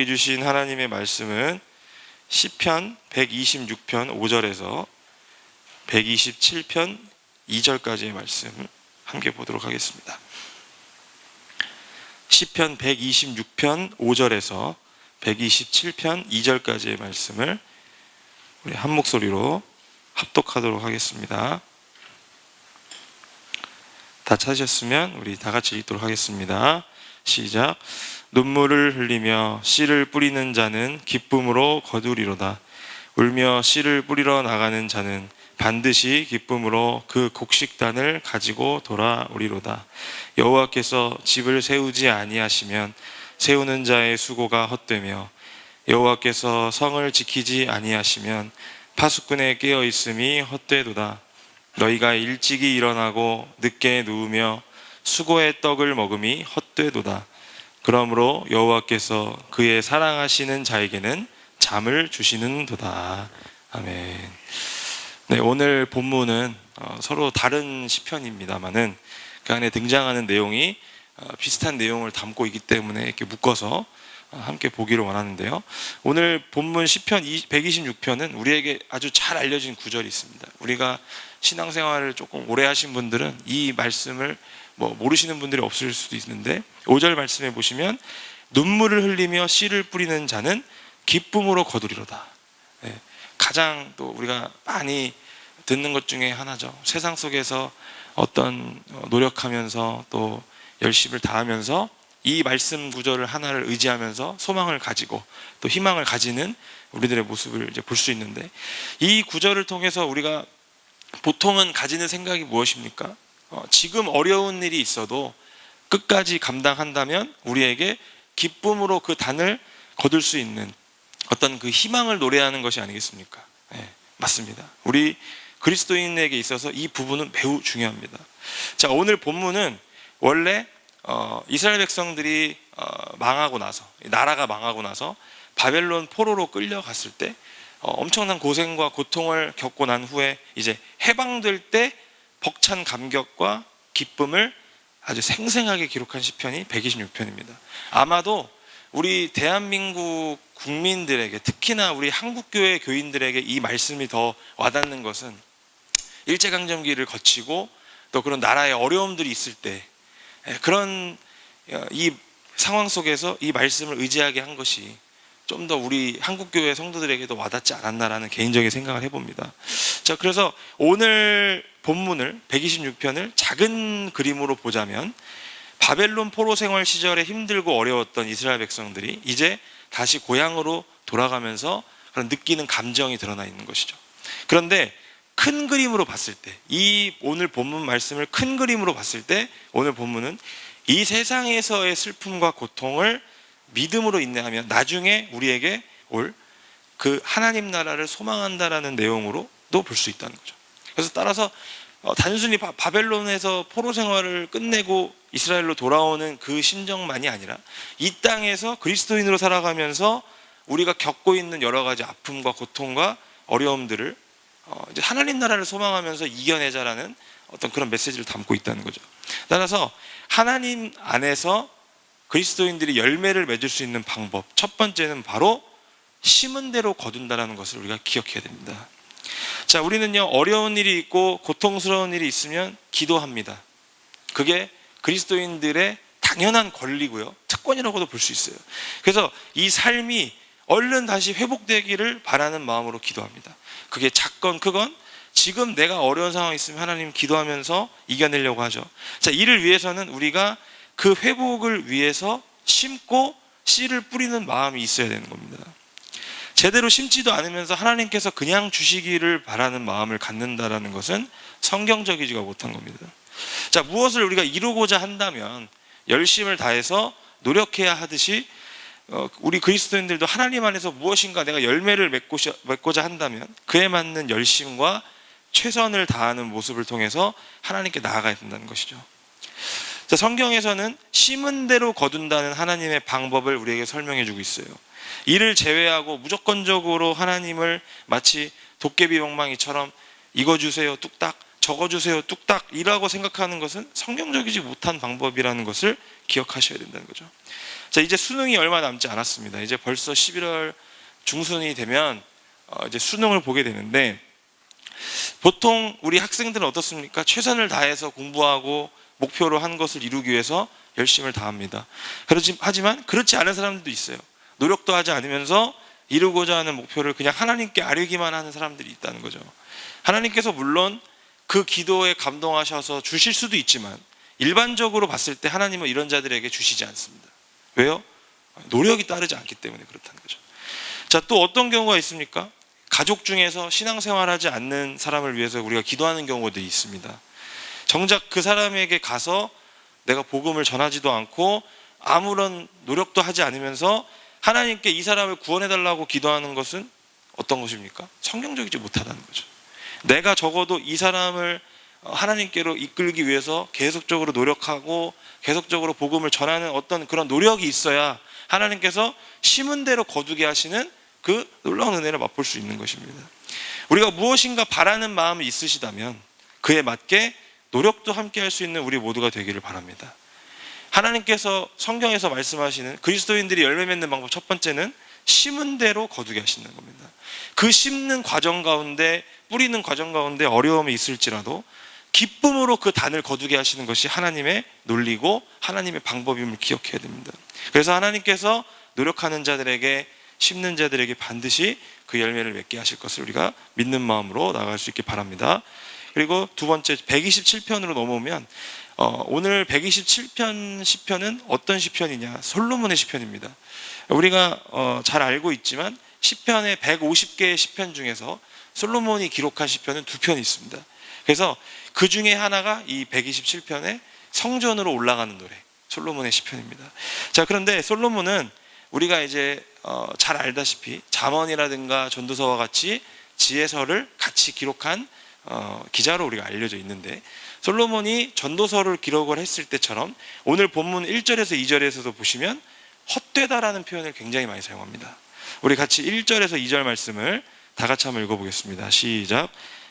우리에게 주신 하나님의 말씀은 시편 126편 5절에서 127편 2절까지의 말씀 함께 보도록 하겠습니다. 시편 126편 5절에서 127편 2절까지의 말씀을 우리 한 목소리로 합독하도록 하겠습니다. 다 찾으셨으면 우리 다 같이 읽도록 하겠습니다. 시작. 눈물을 흘리며 씨를 뿌리는 자는 기쁨으로 거두리로다. 울며 씨를 뿌리러 나가는 자는 반드시 기쁨으로 그 곡식단을 가지고 돌아오리로다. 여호와께서 집을 세우지 아니하시면 세우는 자의 수고가 헛되며 여호와께서 성을 지키지 아니하시면 파수꾼의 깨어 있음이 헛되도다. 너희가 일찍이 일어나고 늦게 누우며 수고의 떡을 먹음이 헛되도다. 그러므로 여호와께서 그의 사랑하시는 자에게는 잠을 주시는도다. 아멘. 네, 오늘 본문은 서로 다른 시편입니다만은 그 안에 등장하는 내용이 비슷한 내용을 담고 있기 때문에 이렇게 묶어서 함께 보기를 원하는데요. 오늘 본문 시편 126편은 우리에게 아주 잘 알려진 구절이 있습니다. 우리가 신앙생활을 조금 오래 하신 분들은 이 말씀을 모르시는 분들이 없을 수도 있는데 5절 말씀에 보시면 눈물을 흘리며 씨를 뿌리는 자는 기쁨으로 거두리로다. 네, 가장 또 우리가 많이 듣는 것 중에 하나죠. 세상 속에서 어떤 노력하면서 또 열심을 다하면서 이 말씀 구절을 하나를 의지하면서 소망을 가지고 또 희망을 가지는 우리들의 모습을 이제 볼 수 있는데, 이 구절을 통해서 우리가 보통은 가지는 생각이 무엇입니까? 지금 어려운 일이 있어도 끝까지 감당한다면 우리에게 기쁨으로 그 단을 거둘 수 있는 어떤 그 희망을 노래하는 것이 아니겠습니까? 네, 맞습니다. 우리 그리스도인에게 있어서 이 부분은 매우 중요합니다. 자, 오늘 본문은 원래 이스라엘 백성들이 망하고 나서, 나라가 망하고 나서 바벨론 포로로 끌려갔을 때 엄청난 고생과 고통을 겪고 난 후에 이제 해방될 때 벅찬 감격과 기쁨을 아주 생생하게 기록한 시편이 126편입니다. 아마도 우리 대한민국 국민들에게, 특히나 우리 한국교회 교인들에게 이 말씀이 더 와닿는 것은 일제강점기를 거치고 또 그런 나라의 어려움들이 있을 때 그런 이 상황 속에서 이 말씀을 의지하게 한 것이 좀 더 우리 한국교회 성도들에게도 와닿지 않았나라는 개인적인 생각을 해봅니다. 자, 그래서 오늘 본문을 126편을 작은 그림으로 보자면 바벨론 포로 생활 시절에 힘들고 어려웠던 이스라엘 백성들이 이제 다시 고향으로 돌아가면서 그런 느끼는 감정이 드러나 있는 것이죠. 그런데 큰 그림으로 봤을 때, 이 오늘 본문 말씀을 큰 그림으로 봤을 때 오늘 본문은 이 세상에서의 슬픔과 고통을 믿음으로 인내하면 나중에 우리에게 올 그 하나님 나라를 소망한다라는 내용으로도 볼 수 있다는 거죠. 그래서 따라서 단순히 바벨론에서 포로 생활을 끝내고 이스라엘로 돌아오는 그 심정만이 아니라 이 땅에서 그리스도인으로 살아가면서 우리가 겪고 있는 여러 가지 아픔과 고통과 어려움들을 이제 하나님 나라를 소망하면서 이겨내자라는 어떤 그런 메시지를 담고 있다는 거죠. 따라서 하나님 안에서 그리스도인들이 열매를 맺을 수 있는 방법, 첫 번째는 바로 심은 대로 거둔다라는 것을 우리가 기억해야 됩니다. 자, 우리는요, 어려운 일이 있고 고통스러운 일이 있으면 기도합니다. 그게 그리스도인들의 당연한 권리고요, 특권이라고도 볼 수 있어요. 그래서 이 삶이 얼른 다시 회복되기를 바라는 마음으로 기도합니다. 그게 작건 크건 지금 내가 어려운 상황이 있으면 하나님 기도하면서 이겨내려고 하죠. 자, 이를 위해서는 우리가 그 회복을 위해서 심고 씨를 뿌리는 마음이 있어야 되는 겁니다. 제대로 심지도 않으면서 하나님께서 그냥 주시기를 바라는 마음을 갖는다라는 것은 성경적이지가 못한 겁니다. 자, 무엇을 우리가 이루고자 한다면 열심을 다해서 노력해야 하듯이 우리 그리스도인들도 하나님 안에서 무엇인가 내가 열매를 맺고자 한다면 그에 맞는 열심과 최선을 다하는 모습을 통해서 하나님께 나아가야 된다는 것이죠. 자, 성경에서는 심은 대로 거둔다는 하나님의 방법을 우리에게 설명해 주고 있어요. 이를 제외하고 무조건적으로 하나님을 마치 도깨비 멍망이처럼 이거 주세요 뚝딱 적어주세요 뚝딱이라고 생각하는 것은 성경적이지 못한 방법이라는 것을 기억하셔야 된다는 거죠. 자, 이제 수능이 얼마 남지 않았습니다. 이제 벌써 11월 중순이 되면 이제 수능을 보게 되는데, 보통 우리 학생들은 어떻습니까? 최선을 다해서 공부하고 목표로 한 것을 이루기 위해서 열심을 다합니다. 하지만 그렇지 않은 사람들도 있어요. 노력도 하지 않으면서 이루고자 하는 목표를 그냥 하나님께 아뢰기만 하는 사람들이 있다는 거죠. 하나님께서 물론 그 기도에 감동하셔서 주실 수도 있지만, 일반적으로 봤을 때 하나님은 이런 자들에게 주시지 않습니다. 왜요? 노력이 따르지 않기 때문에 그렇다는 거죠. 자, 또 어떤 경우가 있습니까? 가족 중에서 신앙생활하지 않는 사람을 위해서 우리가 기도하는 경우들이 있습니다. 정작 그 사람에게 가서 내가 복음을 전하지도 않고 아무런 노력도 하지 않으면서 하나님께 이 사람을 구원해달라고 기도하는 것은 어떤 것입니까? 성경적이지 못하다는 거죠. 내가 적어도 이 사람을 하나님께로 이끌기 위해서 계속적으로 노력하고 계속적으로 복음을 전하는 어떤 그런 노력이 있어야 하나님께서 심은 대로 거두게 하시는 그 놀라운 은혜를 맛볼 수 있는 것입니다. 우리가 무엇인가 바라는 마음이 있으시다면 그에 맞게 노력도 함께 할 수 있는 우리 모두가 되기를 바랍니다. 하나님께서 성경에서 말씀하시는 그리스도인들이 열매 맺는 방법, 첫 번째는 심은 대로 거두게 하시는 겁니다. 그 심는 과정 가운데, 뿌리는 과정 가운데 어려움이 있을지라도 기쁨으로 그 단을 거두게 하시는 것이 하나님의 논리고 하나님의 방법임을 기억해야 됩니다. 그래서 하나님께서 노력하는 자들에게, 심는 자들에게 반드시 그 열매를 맺게 하실 것을 우리가 믿는 마음으로 나아갈 수 있기 바랍니다. 그리고 두 번째, 127편으로 넘어오면 오늘 127편 시편은 어떤 시편이냐? 솔로몬의 시편입니다. 우리가 잘 알고 있지만 시편의 150개의 시편 중에서 솔로몬이 기록한 시편은 두 편이 있습니다. 그래서 그 중에 하나가 이 127편의 성전으로 올라가는 노래, 솔로몬의 시편입니다. 자, 그런데 솔로몬은 우리가 이제 잘 알다시피 잠언이라든가 전도서와 같이 지혜서를 같이 기록한 기자로 우리가 알려져 있는데, 솔로몬이 전도서를 기록을 했을 때처럼 오늘 본문 1절에서 2절에서도 보시면 헛되다라는 표현을 굉장히 많이 사용합니다. 우리 같이 1절에서 2절 말씀을 다 같이 한번 읽어보겠습니다. 시작.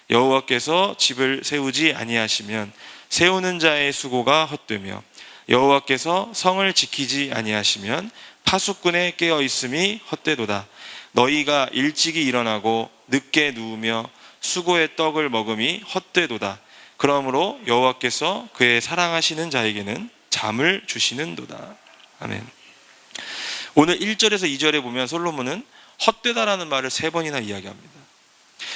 여호와께서 집을 세우지 아니하시면 세우는 자의 수고가 헛되며, 여호와께서 성을 지키지 아니하시면 파수꾼의 깨어 있음이 헛되도다. 너희가 일찍이 일어나고 늦게 누우며 수고의 떡을 먹음이 헛되도다. 그러므로 여호와께서 그의 사랑하시는 자에게는 잠을 주시는도다. 아멘. 오늘 1절에서 2절에 보면 솔로몬은 헛되다라는 말을 3번이나 이야기합니다.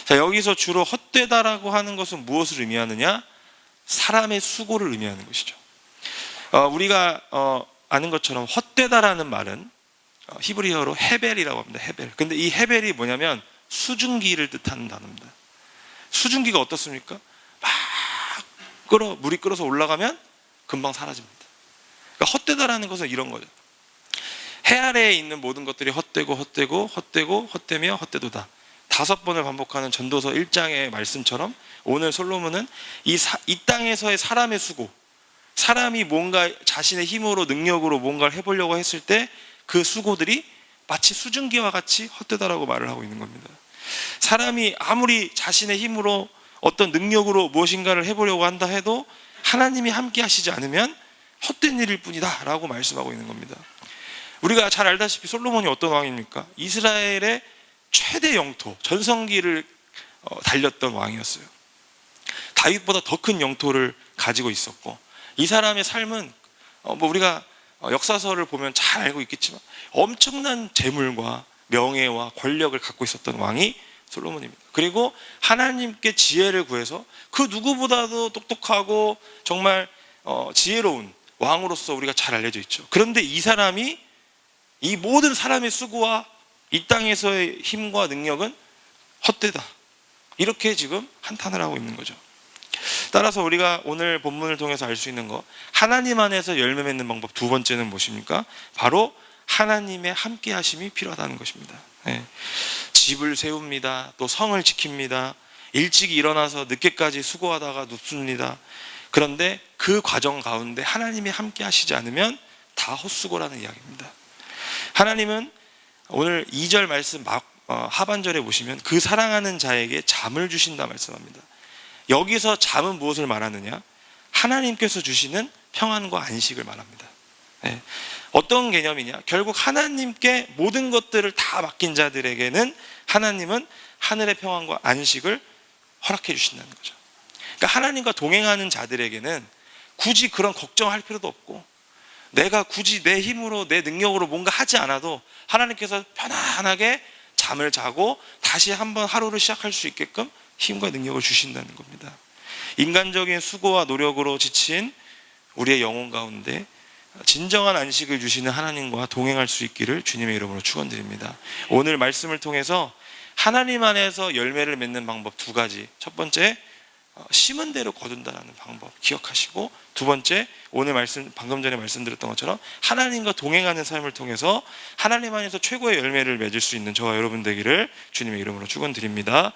자, 여기서 주로 헛되다라고 하는 것은 무엇을 의미하느냐? 사람의 수고를 의미하는 것이죠. 우리가 아는 것처럼 헛되다라는 말은 히브리어로 헤벨이라고 합니다. 헤벨. 근데 이 헤벨이 뭐냐면 수증기를 뜻하는 단어입니다. 수증기가 어떻습니까? 물이 끓어서 올라가면 금방 사라집니다. 그러니까 헛되다라는 것은 이런 거죠. 해 아래에 있는 모든 것들이 헛되고 헛되고 헛되고 헛되며 헛되도다. 5번을 반복하는 전도서 1장의 말씀처럼 오늘 솔로몬은 이 땅에서의 사람의 수고, 사람이 뭔가 자신의 힘으로 능력으로 뭔가를 해보려고 했을 때 그 수고들이 마치 수증기와 같이 헛되다라고 말을 하고 있는 겁니다. 사람이 아무리 자신의 힘으로 어떤 능력으로 무엇인가를 해보려고 한다 해도 하나님이 함께 하시지 않으면 헛된 일일 뿐이다 라고 말씀하고 있는 겁니다. 우리가 잘 알다시피 솔로몬이 어떤 왕입니까? 이스라엘의 최대 영토, 전성기를 달렸던 왕이었어요. 다윗보다 더 큰 영토를 가지고 있었고, 이 사람의 삶은 우리가 역사서를 보면 잘 알고 있겠지만 엄청난 재물과 명예와 권력을 갖고 있었던 왕이 솔로몬입니다. 그리고 하나님께 지혜를 구해서 그 누구보다도 똑똑하고 정말 지혜로운 왕으로서 우리가 잘 알려져 있죠. 그런데 이 사람이 이 모든 사람의 수고와 이 땅에서의 힘과 능력은 헛되다, 이렇게 지금 한탄을 하고 있는 거죠. 따라서 우리가 오늘 본문을 통해서 알 수 있는 거, 하나님 안에서 열매 맺는 방법 두 번째는 무엇입니까? 바로 하나님의 함께 하심이 필요하다는 것입니다. 집을 세웁니다. 또 성을 지킵니다. 일찍 일어나서 늦게까지 수고하다가 눕습니다. 그런데 그 과정 가운데 하나님이 함께 하시지 않으면 다 헛수고라는 이야기입니다. 하나님은 오늘 2절 말씀 하반절에 보시면 그 사랑하는 자에게 잠을 주신다 말씀합니다. 여기서 잠은 무엇을 말하느냐? 하나님께서 주시는 평안과 안식을 말합니다. 예. 어떤 개념이냐? 결국 하나님께 모든 것들을 다 맡긴 자들에게는 하나님은 하늘의 평안과 안식을 허락해 주신다는 거죠. 그러니까 하나님과 동행하는 자들에게는 굳이 그런 걱정할 필요도 없고, 내가 굳이 내 힘으로 내 능력으로 뭔가 하지 않아도 하나님께서 편안하게 잠을 자고 다시 한번 하루를 시작할 수 있게끔 힘과 능력을 주신다는 겁니다. 인간적인 수고와 노력으로 지친 우리의 영혼 가운데 진정한 안식을 주시는 하나님과 동행할 수 있기를 주님의 이름으로 축원드립니다. 오늘 말씀을 통해서 하나님 안에서 열매를 맺는 방법 두 가지. 첫 번째, 심은 대로 거둔다라는 방법 기억하시고, 두 번째, 오늘 말씀, 방금 전에 말씀드렸던 것처럼 하나님과 동행하는 삶을 통해서 하나님 안에서 최고의 열매를 맺을 수 있는 저와 여러분 되기를 주님의 이름으로 축원드립니다.